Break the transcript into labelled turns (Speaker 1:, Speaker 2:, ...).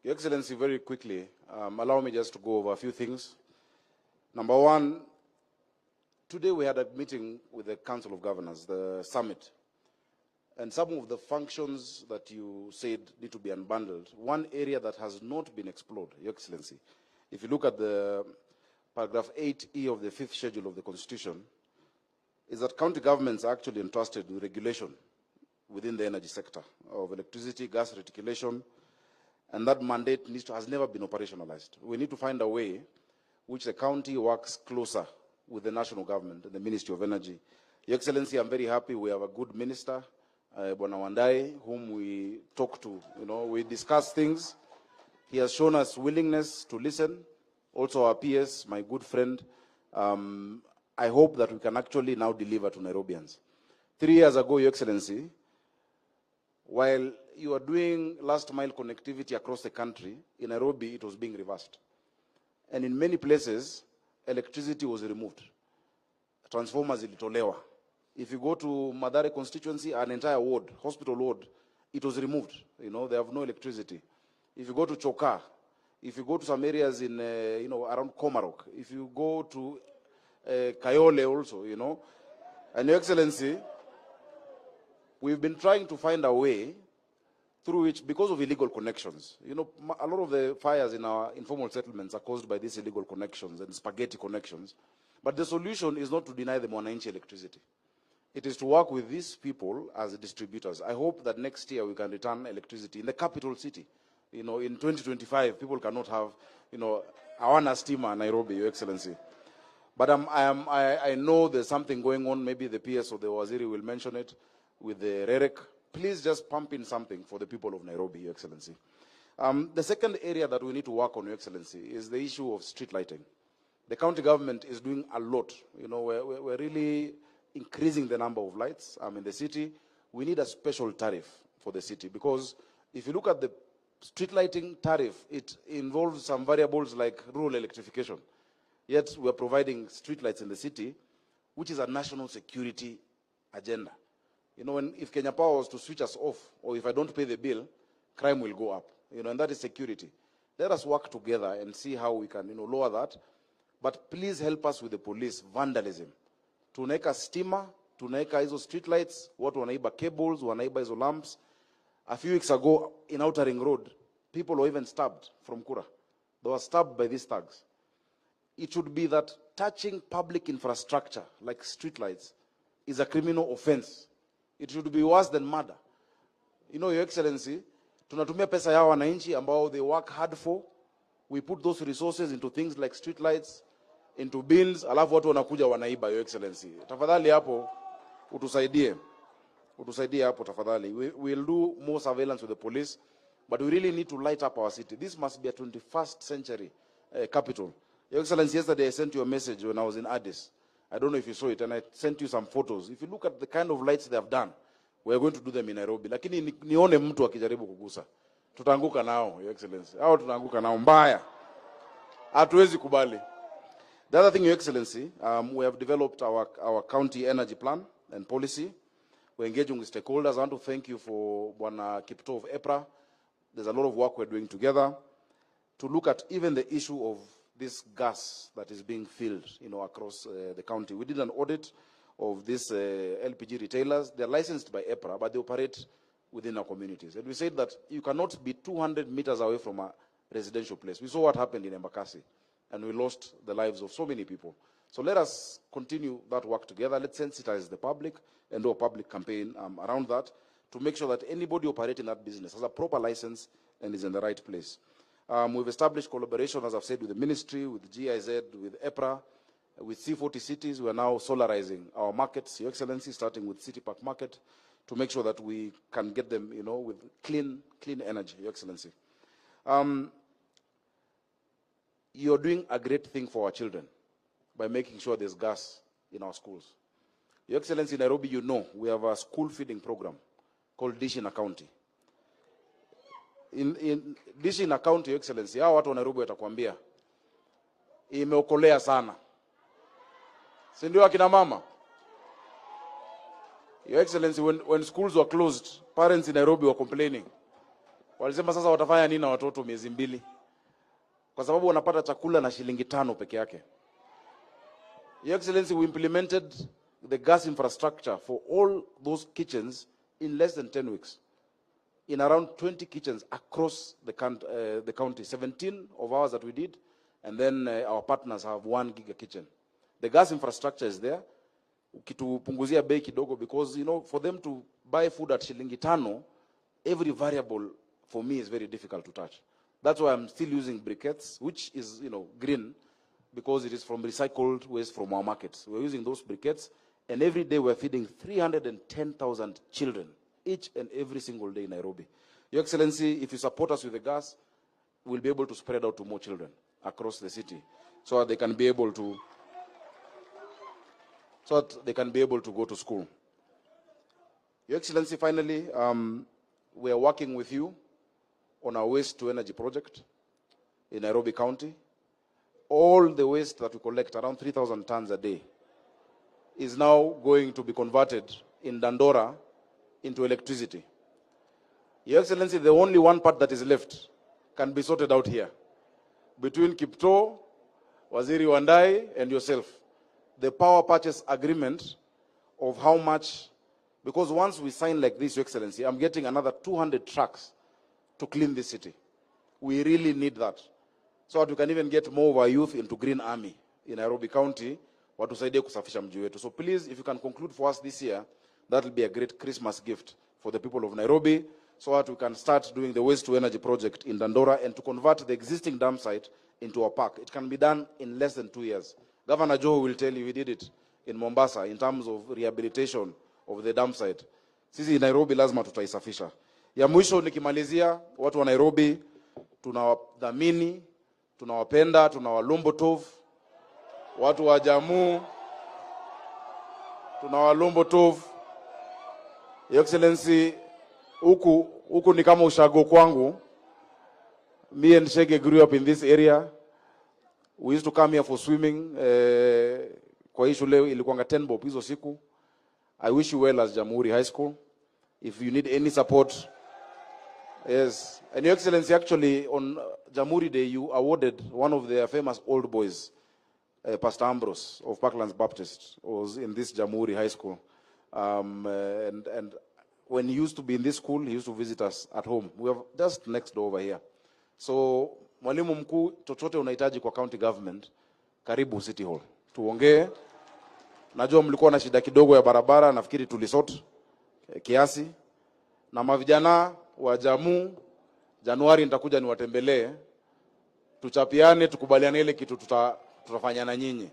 Speaker 1: Your Excellency, very quickly, allow me just to go over a few things. Number one, today we had a meeting with the Council of Governors, the summit, and some of the functions that you said need to be unbundled. One area that has not been explored, Your Excellency, if you look at the paragraph 8E of the 5th schedule of the Constitution, is that county governments are actually entrusted with regulation within the energy sector of electricity, gas reticulation, and that mandate has never been operationalized. We need to find a way which the county works closer with the national government and the Ministry of Energy. Your Excellency, I'm very happy we have a good minister, Bwana Wandai, whom we talk to. We discuss things. He has shown us willingness to listen. Also our PS, my good friend. I hope that we can actually now deliver to Nairobians. 3 years ago, Your Excellency, while you are doing last mile connectivity across the country, in Nairobi it was being reversed. And in many places, electricity was removed. Transformers ilitolewa. If you go to Mathare constituency, an entire ward, hospital ward, it was removed. They have no electricity. If you go to Choka, if you go to some areas in, around Komarok, if you go to Kayole also, And Your Excellency, we've been trying to find a way through which, because of illegal connections, a lot of the fires in our informal settlements are caused by these illegal connections and spaghetti connections. But the solution is not to deny them wananchi electricity. It is to work with these people as distributors. I hope that next year we can return electricity in the capital city. In 2025, people cannot have, Awana Stima Nairobi, Your Excellency. But I know there's something going on. Maybe the PS or the Waziri will mention it with the REREC. Please just pump in something for the people of Nairobi, Your Excellency. The second area that we need to work on, Your Excellency, is the issue of street lighting. The county government is doing a lot. We're really increasing the number of lights in the city. We need a special tariff for the city, because if you look at the street lighting tariff, it involves some variables like rural electrification. Yet we're providing street lights in the city, which is a national security agenda. If Kenya Power was to switch us off, or if I don't pay the bill, crime will go up. And that is security. Let us work together and see how we can, lower that. But please help us with the police vandalism. Tunaweka stima, tunaweka hizo street lights, watu wanaiba cables, wanaiba hizo lamps. A few weeks ago in Outer Ring Road, people were even stabbed from Kura. They were stabbed by these thugs. It should be that touching public infrastructure like street lights is a criminal offense. It should be worse than murder. Your Excellency, tunatumia pesa ya wananchi ambao they work hard for. We put those resources into things like street lights, into bins, alafu watu wanakuja wanaiba, Your Excellency. Tafadhali hapo utusaidie. Utusaidie hapo tafadhali. We'll do more surveillance with the police, but we really need to light up our city. This must be a 21st century capital. Your Excellency, yesterday I sent you a message when I was in Addis. I don't know if you saw it, and I sent you some photos. If you look at the kind of lights they have done, we're going to do them in Nairobi. Lakini nione mtu akijaribu kugusa. Tutaanguka nao, Your Excellency. Hao tunaanguka nao mbaya. Hatuwezi kubali. The other thing, Your Excellency, we have developed our county energy plan and policy. We're engaging with stakeholders. I want to thank you for Bwana Kipto of EPRA. There's a lot of work we're doing together to look at even the issue of this gas that is being filled, across the county. We did an audit of these LPG retailers. They're licensed by EPRA, but they operate within our communities. And we said that you cannot be 200 meters away from a residential place. We saw what happened in Embakasi, and we lost the lives of so many people. So let us continue that work together. Let's sensitize the public and do a public campaign around that to make sure that anybody operating that business has a proper license and is in the right place. We've established collaboration, as I've said, with the ministry, with GIZ, with EPRA, with C40 cities. We are now solarizing our markets, Your Excellency, starting with City Park Market, to make sure that we can get them, with clean energy, Your Excellency. You're doing a great thing for our children by making sure there's gas in our schools. Your Excellency, in Nairobi, we have a school feeding program called Dish in a County. In Dish in a County, Your Excellency, hao watu wa Nairobi watakwambia imeokolea sana. Si ndio akina mama? Your Excellency, when schools were closed, parents in Nairobi were complaining. Walisema sasa watafanya nini na watoto miezi 2? Kwa sababu wanapata chakula na shilingi 5 peke yake. Your Excellency, we implemented the gas infrastructure for all those kitchens in less than 10 weeks. In around 20 kitchens across the county, 17 of ours that we did, and then our partners have 1 giga kitchen. The gas infrastructure is there. Ukitupunguzia bei kidogo, because for them to buy food at shilingi 5, every variable for me is very difficult to touch. That's why I'm still using briquettes, which is green, because it is from recycled waste from our markets. We're using those briquettes, and every day we're feeding 310,000 children each and every single day in Nairobi. Your Excellency, if you support us with the gas, we'll be able to spread out to more children across the city, so that they can be able to go to school. Your Excellency, finally, we are working with you on our waste to energy project in Nairobi County. All the waste that we collect, around 3,000 tons a day, is now going to be converted in Dandora into electricity. Your Excellency, the only one part that is left can be sorted out here between Kipto, Waziri Wandai, and yourself. The power purchase agreement of how much, because once we sign like this, Your Excellency, I'm getting another 200 trucks to clean this city. We really need that, so that we can even get more of our youth into Green Army in Nairobi County, watusaidie kusafisha mji wetu. So please, if you can conclude for us this year, that will be a great Christmas gift for the people of Nairobi, so that we can start doing the waste to energy project in Dandora and to convert the existing dam site into a park. It can be done in less than 2 years. Governor Joe will tell you he did it in Mombasa in terms of rehabilitation of the dam site. Sisi in Nairobi lazima tutaisafisha. Ya mwisho nikimalizia, watu wa Nairobi tunawadhamini, tunawapenda, tunawalombo tov. Watu wa Jammu tunawalombo tov. Your Excellency, huku ni kama ushago kwangu. Me and Shege grew up in this area. We used to come here for swimming. Kwa hii shule ilikuanga 10 bob hizo siku. I wish you well as Jamhuri High School. If you need any support. Yes. And Your Excellency, actually on Jamhuri Day, you awarded one of their famous old boys, Pastor Ambrose of Parklands Baptist, was in this Jamhuri High School. And when he used to be in this school, he used to visit us at home. We are just next door over here. So, mwalimu mkuu, chochote unahitaji kwa county government, karibu City Hall. Tuongee. Najua mlikuwa na shida kidogo ya barabara, nafikiri tulisort kiasi. Na mavijana wa Jammu, Januari nitakuja niwatembelee. Tuchapiane, tukubaliane ile kitu tutafanya na nyinyi.